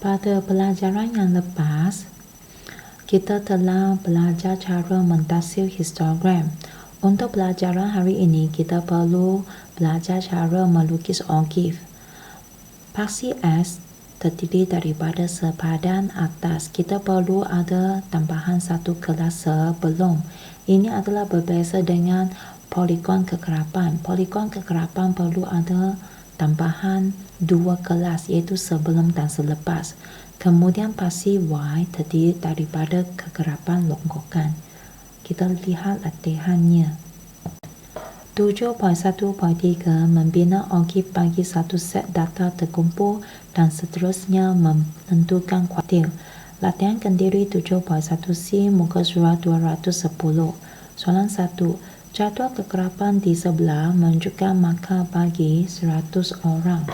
Pada pelajaran yang lepas, kita telah belajar cara mentasir histogram. Untuk pelajaran hari ini, kita perlu belajar cara melukis ogif. Paksi S terdiri daripada sepadan atas. Kita perlu ada tambahan satu kelas sebelum. Ini adalah berbeza dengan poligon kekerapan. Poligon kekerapan perlu ada tambahan dua kelas, iaitu sebelum dan selepas. Kemudian paksi Y terdiri daripada kekerapan longgokan. Kita lihat latihannya. 7.1.3 membina ogif bagi satu set data terkumpul dan seterusnya menentukan kuartil. Latihan kendiri 7.1C muka surat 210. Soalan 1. Jadual kekerapan di sebelah menunjukkan markah bagi 100 orang.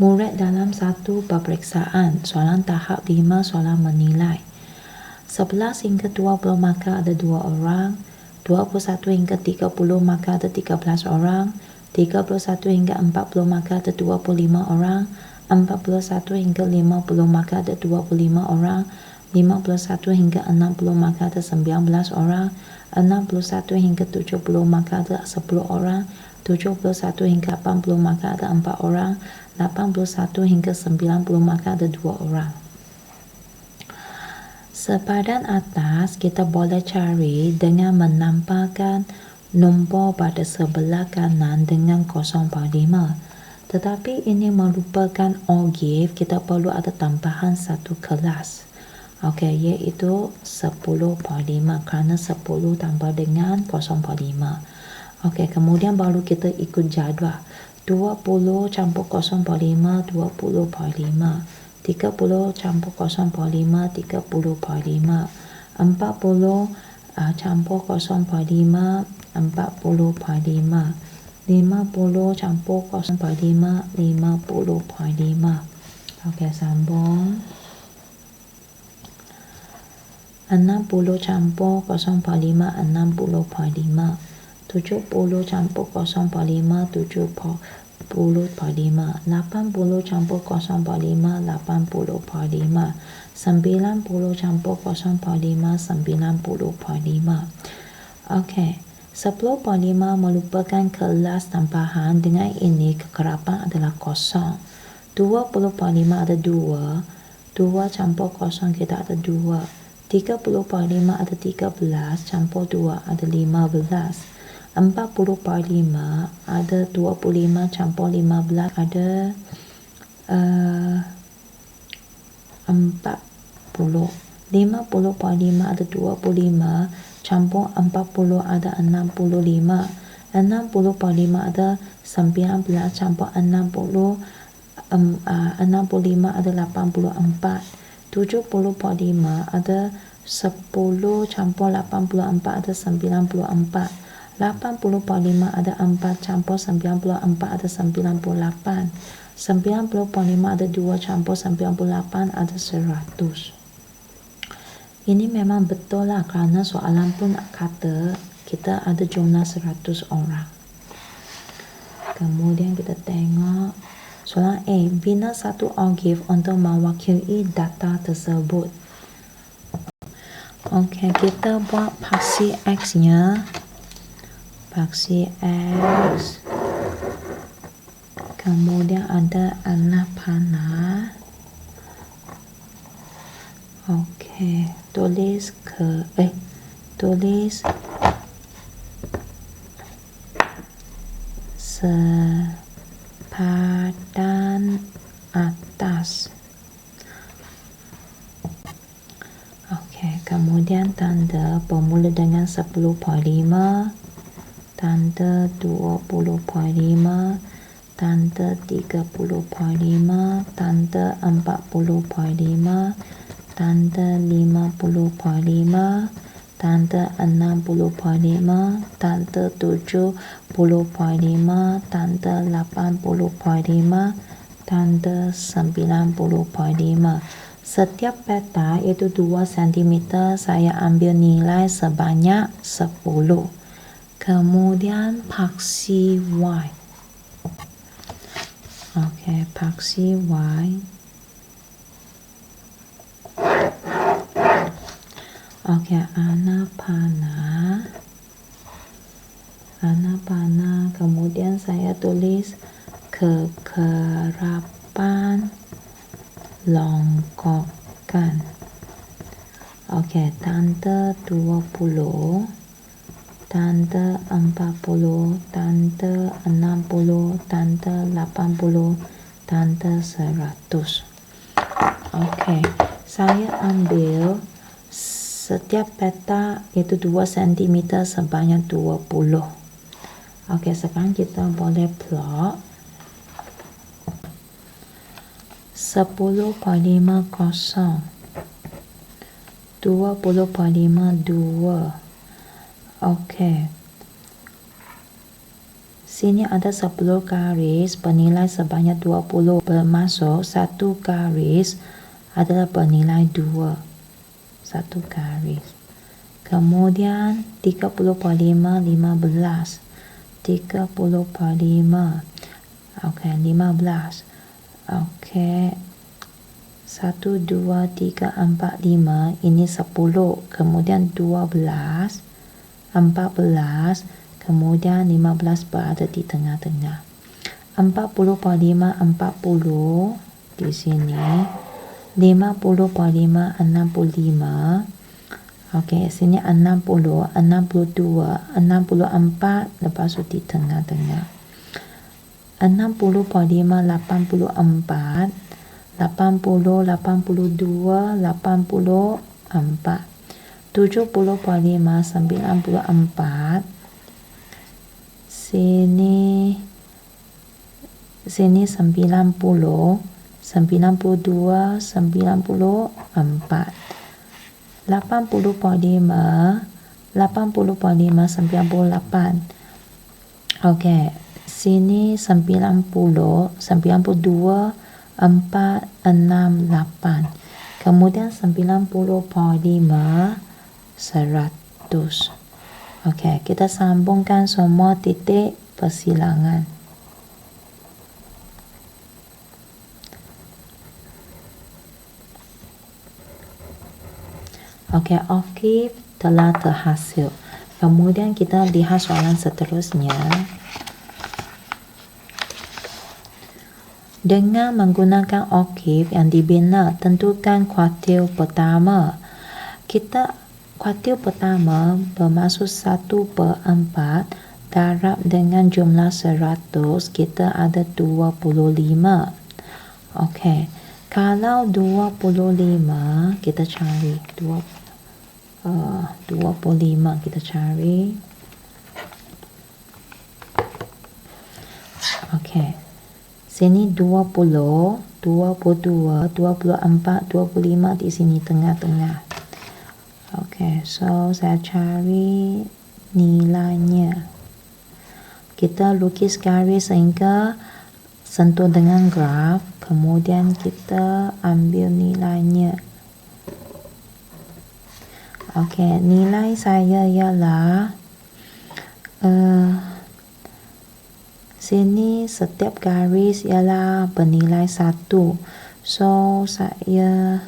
Murid dalam satu peperiksaan. Soalan tahap 5, soalan menilai. 11 hingga 20 maka ada 2 orang. 21 hingga 30 maka ada 13 orang. 31 hingga 40 maka ada 25 orang. 41 hingga 50 maka ada 25 orang. 51 hingga 60 maka ada 19 orang. 61 hingga 70 maka ada 10 orang. 71 hingga 80 maka ada 4 orang. 81 hingga 90 maka ada 2 orang. Sepadan atas kita boleh cari dengan menampakkan nombor pada sebelah kanan dengan 0.5. Tetapi ini merupakan ogif, kita perlu ada tambahan satu kelas. Okey, iaitu 10.5 kerana 10 tambah dengan 0.5. Okey, kemudian baru kita ikut jadual. 20 campur 0.5, 20.5. 30 campur 0.5, 30.5. 40 campur 0.5, 40.5. 50 campur 0.5, 50.5. Okey, sambung. 60 campur 0.5, 60.5. 70 campur 0.5, 70.5. 80 campur 0.5, 80.5. 90 campur 0.5, 90.5. Okey. 10.5 merupakan kelas tambahan. Dengan ini kekerapan adalah kosong. 20.5 ada 2. 2 campur kosong kita ada 2. 30.5 ada 13. Campur 2 ada 15. 40.5 ada 25. Campur 15 ada 40. 50.5 ada 25. Campur 40 ada 65. 60.5 ada 19. Campur 60, 65 ada 84. 70.5 ada 10. Campur 84 ada 94. 80.5 ada 4. Campur 94 ada 98. 90.5 ada 2. Campur 98 ada 100. Ini memang betul lah kerana soalan pun kata kita ada jumlah 100 orang. Kemudian kita tengok soalan A. Bina satu ogif untuk mewakili data tersebut. Okey, kita buat paksi X-nya. Paksi X. Kemudian ada anak panah. Okey, tulis sepadan atas. Okey, kemudian tanda bermula dengan 10.5, tanda 20.5, tanda 30.5, tanda 40.5, tanda 50.5, tanda 60.5, tanda 70.5, tanda 80.5, tanda 90.5. Setiap peta iaitu 2 cm, saya ambil nilai sebanyak 10. Kemudian paksi Y. Oke, paksi Y. Oke, Anapana. Kemudian saya tulis kekerapan longkokan. Oke, tante 20, tante 40, tante 60, tante 80, tante 100. Oke, saya ambil setiap peta itu 2 cm sebanyak 20. Oke, sekarang kita boleh plot 10,50, 20,52. Oke, sini ada 10 garis bernilai sebanyak 20, bermaksud satu garis adalah bernilai 2. Satu garis. Kemudian 30,5, 15. 30,5. Oke, 15. Oke. 1, 2, 3, 4, 5. Ini 10. Kemudian 12, 14. Kemudian 15 berada di tengah-tengah. 40,5, 40 di sini. 50,5, 65. Oke, sini 60, 62, 64, lepas itu di tengah-tengah. 60,5, 84, 80, 82, 84, 70,5, 94. Sini 90, 92, 94, 80,5, 98. Oke, sini 90, 92, 4, 6, 8. Kemudian 90,5, 100. Oke, kita sambungkan semua titik persilangan. Oke, OKIF telah terhasil. Kemudian kita lihat soalan seterusnya. Dengan menggunakan OKIF yang dibina, tentukan kuartil pertama. Kuartil pertama bermaksud 1/4 darab dengan jumlah 100, kita ada 25. Oke, kalau 25 kita cari 25 kita cari. Oke, sini 20, 22, 24, 25 di sini tengah-tengah. Oke, so saya cari nilainya. Kita lukis garis sehingga sentuh dengan graf, kemudian kita ambil nilainya. Oke, nilai saya ialah sini setiap garis ialah bernilai 1. So, saya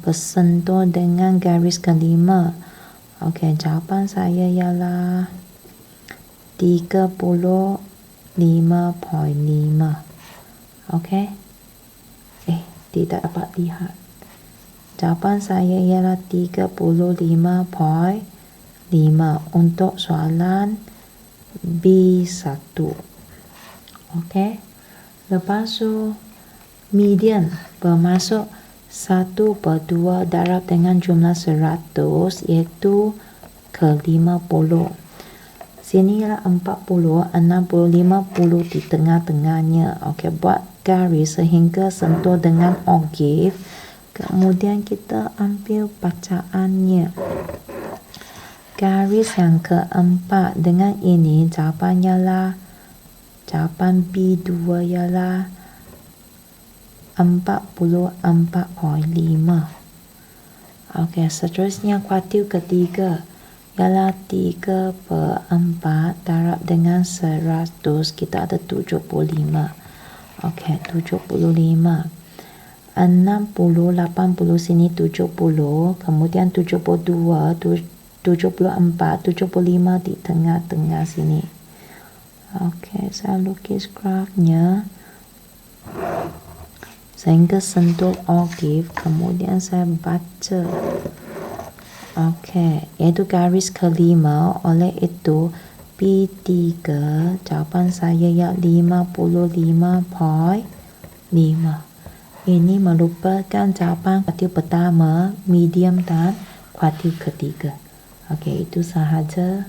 bersentuh dengan garis kelima. Oke, jawapan saya ialah 35,5. Oke. Tidak dapat lihat. Jawapan saya ialah 35,5 untuk soalan B1. Oke. Lepas itu median bermaksud 1/2 darab dengan jumlah 100 iaitu ke 50. Sini ialah 40, 60, 50 di tengah-tengahnya. Oke, buat garis sehingga sentuh dengan OKIF. Kemudian kita ambil bacaannya. Garis yang keempat dengan ini jawabannya lah, jawapan B2 ialah 44,5. Oke, seterusnya kuartil ketiga. ialah 3/4 darab dengan 100, kita ada 75. Okey, 75. 60, 80 sini 70, kemudian 72, 74, 75 di tengah-tengah sini. Okey, saya lukis grafnya sehingga sentuh olive, kemudian saya baca. Okey, iaitu garis kelima, oleh itu P3 jawapan saya ya 55.5. Ini merupakan jawapan kuartil pertama, medium dan kuartil ketiga. Okey, itu sahaja.